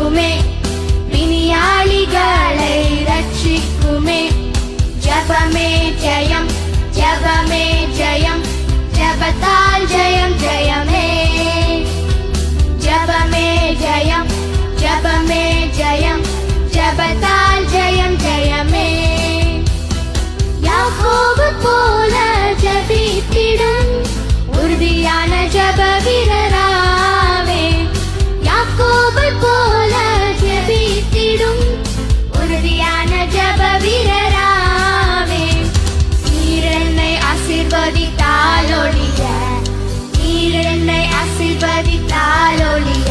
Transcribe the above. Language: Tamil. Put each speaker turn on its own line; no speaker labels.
ரட்சிக்குமே, வினியாளிகளை ரட்சிக்குமே. ஜபமே ஜெயம், ஜபமே ஜெயம், ஜபத்தால் ஜெயம் ஜெயமே. ஜபமே ஜெயம், ஜபமே ஜெயம், ஜபத்தால் ஜெயம் ஜெயமே. யாக்கோபு போல ஜபித்திடும் உறுதியான ஜப வீரராவே. யாக்கோபு போல ஜபித்திடும் உறுதியான ஜப வீரராவே. நீர் என்னை ஆசீர்வதித்தால் ஒழிய, நீர் என்னை ஆசீர்வதித்தால் ஒழிய